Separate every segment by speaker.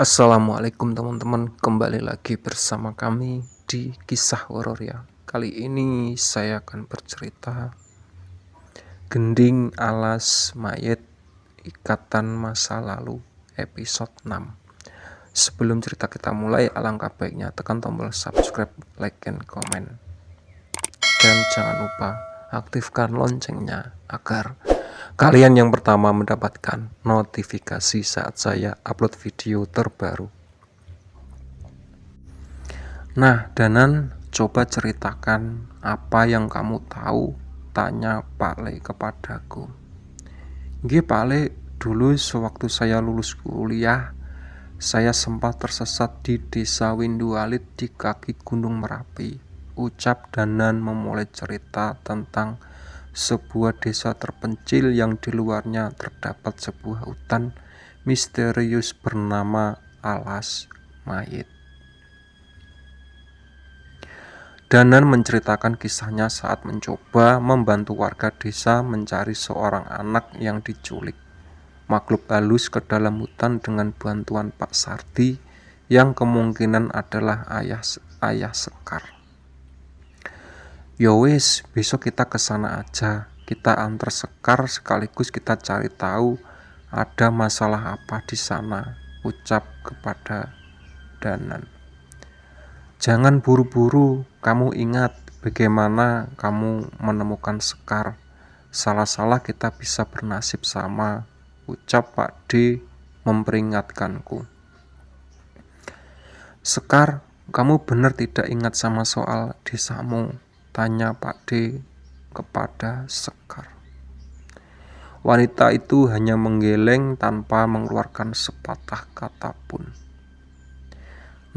Speaker 1: Assalamualaikum teman-teman, kembali lagi bersama kami di kisah horor ya. Kali ini saya akan bercerita Gending Alas Mayit Ikatan Masa Lalu episode 6. Sebelum cerita kita mulai, alangkah baiknya tekan tombol subscribe, like, and comment. Dan jangan lupa aktifkan loncengnya agar kalian yang pertama mendapatkan notifikasi saat saya upload video terbaru. Nah, Danan, coba ceritakan apa yang kamu tahu, tanya Pak Le kepadaku. Nggih Pak Le, dulu sewaktu saya lulus kuliah, saya sempat tersesat di desa Windualit di kaki Gunung Merapi. Ucap Danan memulai cerita tentang sebuah desa terpencil yang di luarnya terdapat sebuah hutan misterius bernama Alas Mayit. Danan menceritakan kisahnya saat mencoba membantu warga desa mencari seorang anak yang diculik makhluk halus ke dalam hutan dengan bantuan Pak Sardi yang kemungkinan adalah ayah Sekar. Yowis, besok kita ke sana aja. Kita antar Sekar sekaligus kita cari tahu ada masalah apa di sana, ucap kepada Danan. Jangan buru-buru, kamu ingat bagaimana kamu menemukan Sekar. Salah-salah kita bisa bernasib sama, ucap Pak D memperingatkanku. Sekar, kamu benar tidak ingat sama soal desamu, tanya Pak D kepada Sekar. Wanita itu hanya menggeleng tanpa mengeluarkan sepatah kata pun.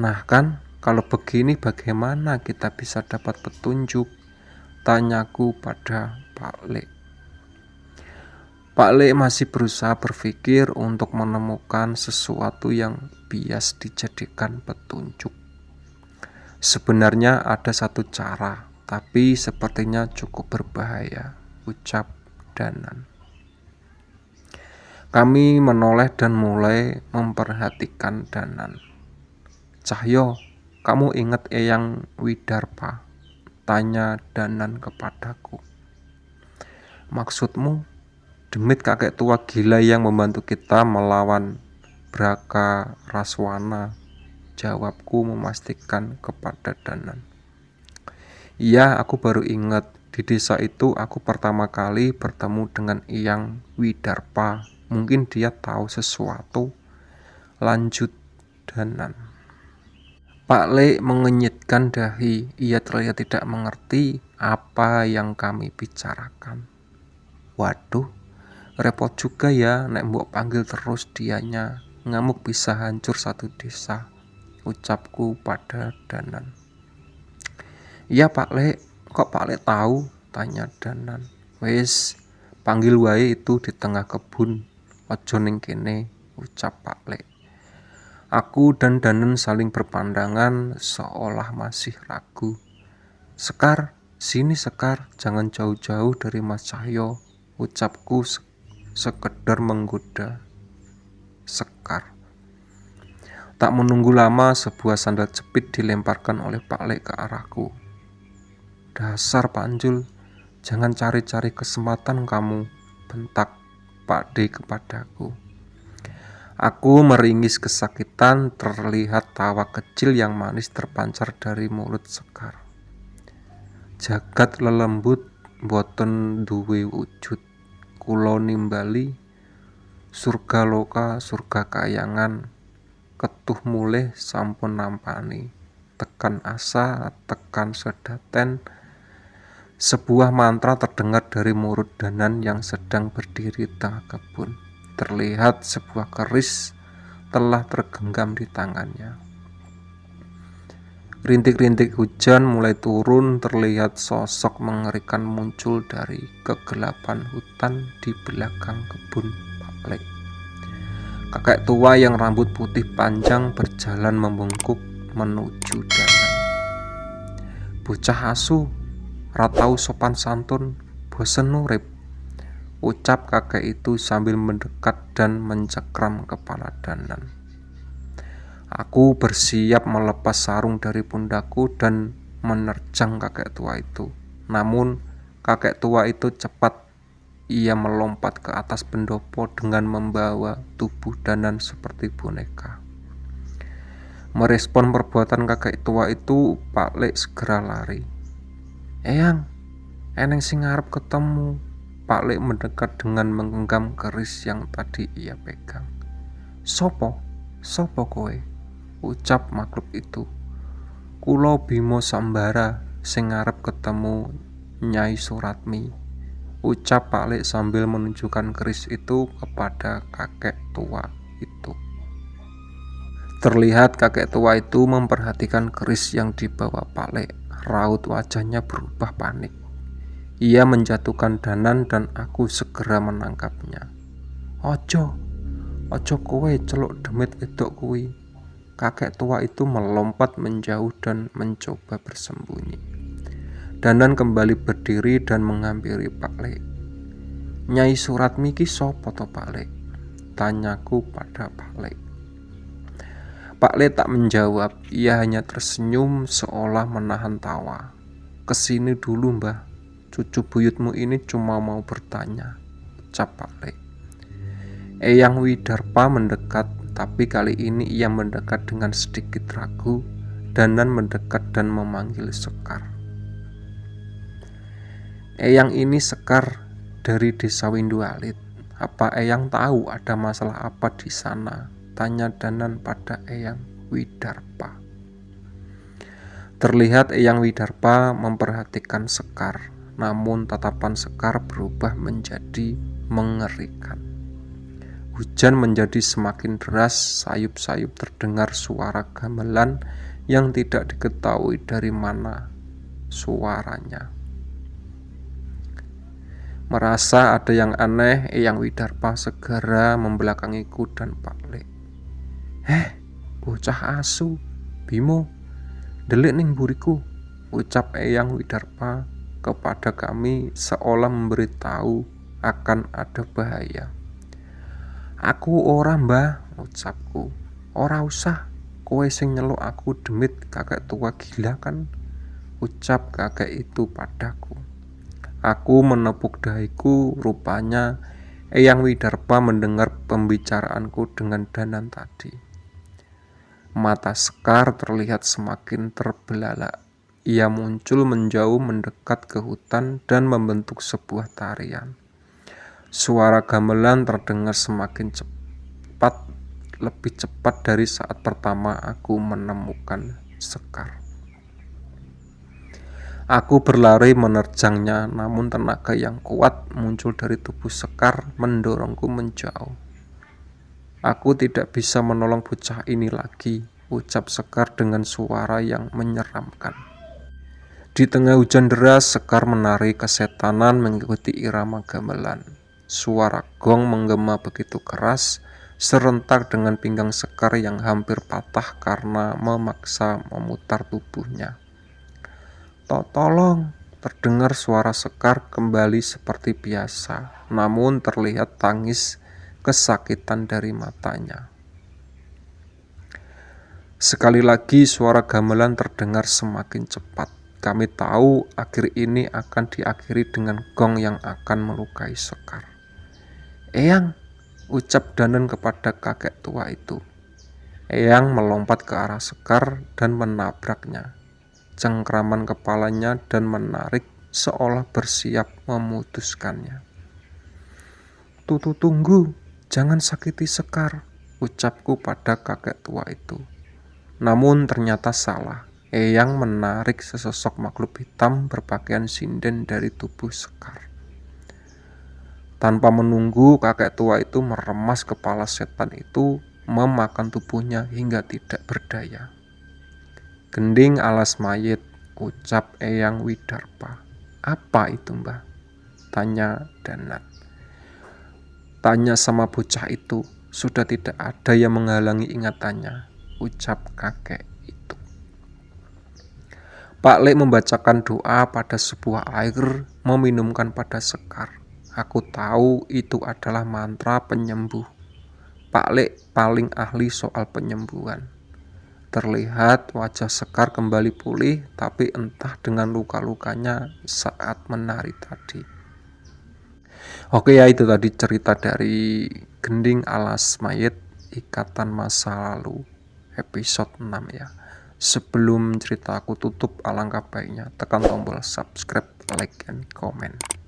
Speaker 1: Nah kan, kalau begini bagaimana kita bisa dapat petunjuk? Tanyaku pada Pak Le. Pak Le masih berusaha berpikir untuk menemukan sesuatu yang bias dijadikan petunjuk. Sebenarnya ada satu cara, tapi sepertinya cukup berbahaya, ucap Danan. Kami menoleh dan mulai memperhatikan Danan. Cahyo, kamu ingat Eyang Widarpa? Tanya Danan kepadaku. Maksudmu? Demit kakek tua gila yang membantu kita melawan Braka Raswana, jawabku memastikan kepada Danan. Iya, aku baru ingat. Di desa itu aku pertama kali bertemu dengan Eyang Widarpa. Mungkin dia tahu sesuatu. Lanjut Danan. Pak Le mengenyitkan dahi. Ia terlihat tidak mengerti apa yang kami bicarakan. Waduh, repot juga ya nek mbok panggil terus dianya. Ngamuk bisa hancur satu desa, ucapku pada Danan. Iya Pak Le, kok Pak Le tahu? Tanya Danan. Wes, panggil wae itu di tengah kebun. Ojo ning kene, ucap Pak Le. Aku dan Danan saling berpandangan seolah masih ragu. Sekar, sini Sekar, jangan jauh-jauh dari Mas Cahyo, ucapku sekedar menggoda Sekar. Tak menunggu lama sebuah sandal jepit dilemparkan oleh Pak Le ke arahku. Dasar Panjul, jangan cari-cari kesempatan kamu, bentak Pak D kepadaku. Aku meringis kesakitan, terlihat tawa kecil yang manis terpancar dari mulut Sekar. Jagat lelembut boten duwe wujud, kula nimbali surga loka surga kayangan, ketuh mulih sampun nampani, tekan asa tekan sedaten. Sebuah mantra terdengar dari murid Danan yang sedang berdiri di tengah kebun. Terlihat sebuah keris telah tergenggam di tangannya. Rintik-rintik hujan mulai turun, terlihat sosok mengerikan muncul dari kegelapan hutan di belakang kebun Pak Le. Kakek tua yang rambut putih panjang berjalan membungkuk menuju Danan. Bocah asu, ratau sopan santun, bosen nurip, ucap kakek itu sambil mendekat dan mencekram kepala Danan. Aku bersiap melepas sarung dari pundakku dan menerjang kakek tua itu. Namun, kakek tua itu cepat. Ia melompat ke atas pendopo dengan membawa tubuh Danan seperti boneka. Merespon perbuatan kakek tua itu, Pak Lek segera lari. "Eyang, eneng sing ngarep ketemu." Pak Lek mendekat dengan menggenggam keris yang tadi ia pegang. "Sopo? Sopo kowe?" ucap makhluk itu. "Kulo Bimo Sambara sing ngarep ketemu Nyai Suratmi," ucap Pak Lek sambil menunjukkan keris itu kepada kakek tua itu. Terlihat kakek tua itu memperhatikan keris yang dibawa Pak Lek. Raut wajahnya berubah panik. Ia menjatuhkan Danan dan aku segera menangkapnya. Ojo kowe celuk demit wedok kuwi." Kakek tua itu melompat menjauh dan mencoba bersembunyi. Danan kembali berdiri dan menghampiri Pak Lek. "Nyai Suratmi ki sapa to, Pak Lek?" tanyaku pada Pak Lek. Pak Lek tak menjawab, ia hanya tersenyum seolah menahan tawa. "Kesini dulu, Mbah. Cucu buyutmu ini cuma mau bertanya," ucap Pak Lek. Eyang Widarpa mendekat, tapi kali ini ia mendekat dengan sedikit ragu. Danan mendekat dan memanggil Sekar. "Eyang ini Sekar dari desa Windualit. Apa Eyang tahu ada masalah apa di sana?" tanya Danan pada Eyang Widarpa. Terlihat Eyang Widarpa memperhatikan Sekar, namun tatapan Sekar berubah menjadi mengerikan. Hujan menjadi semakin deras, sayup-sayup terdengar suara gamelan yang tidak diketahui dari mana suaranya. Merasa ada yang aneh, Eyang Widarpa segera membelakangiku dan Pak Lek. Bocah asu, Bimo, delik ning buriku," ucap Eyang Widarpa kepada kami seolah memberitahu akan ada bahaya. "Aku ora, Mbah," ucapku. "Ora usah, kowe sing nyeluk aku demit kakek tua gila kan," ucap kakek itu padaku. Aku menepuk dahiku, rupanya Eyang Widarpa mendengar pembicaraanku dengan Danan tadi. Mata Sekar terlihat semakin terbelalak. Ia muncul menjauh mendekat ke hutan dan membentuk sebuah tarian. Suara gamelan terdengar semakin cepat, lebih cepat dari saat pertama aku menemukan Sekar. Aku berlari menerjangnya, namun tenaga yang kuat muncul dari tubuh Sekar mendorongku menjauh. "Aku tidak bisa menolong bocah ini lagi," ucap Sekar dengan suara yang menyeramkan. Di tengah hujan deras, Sekar menari kesetanan mengikuti irama gamelan. Suara gong menggema begitu keras, serentak dengan pinggang Sekar yang hampir patah karena memaksa memutar tubuhnya. Tolong!" terdengar suara Sekar kembali seperti biasa, namun terlihat tangis kesakitan dari matanya. Sekali lagi suara gamelan terdengar semakin cepat. Kami tahu akhir ini akan diakhiri dengan gong yang akan melukai Sekar. "Eyang," ucap Danan kepada kakek tua itu. Eyang melompat ke arah Sekar dan menabraknya, cengkraman kepalanya dan menarik seolah bersiap memutuskannya. Tunggu, jangan sakiti Sekar," ucapku pada kakek tua itu. Namun ternyata salah. Eyang menarik sesosok makhluk hitam berpakaian sinden dari tubuh Sekar. Tanpa menunggu, kakek tua itu meremas kepala setan itu, memakan tubuhnya hingga tidak berdaya. "Gending alas mayit," ucap Eyang Widarpa. "Apa itu, Mbah?" tanya Danan. "Tanya sama bocah itu, sudah tidak ada yang menghalangi ingatannya," ucap kakek itu. Pak Lek membacakan doa pada sebuah air, meminumkan pada Sekar. Aku tahu itu adalah mantra penyembuh. Pak Lek paling ahli soal penyembuhan. Terlihat wajah Sekar kembali pulih, tapi entah dengan luka-lukanya saat menari tadi. Oke ya, itu tadi cerita dari Gending Alas Mayit, Ikatan Masa Lalu, episode 6 ya. Sebelum cerita aku tutup, alangkah baiknya tekan tombol subscribe, like, and comment.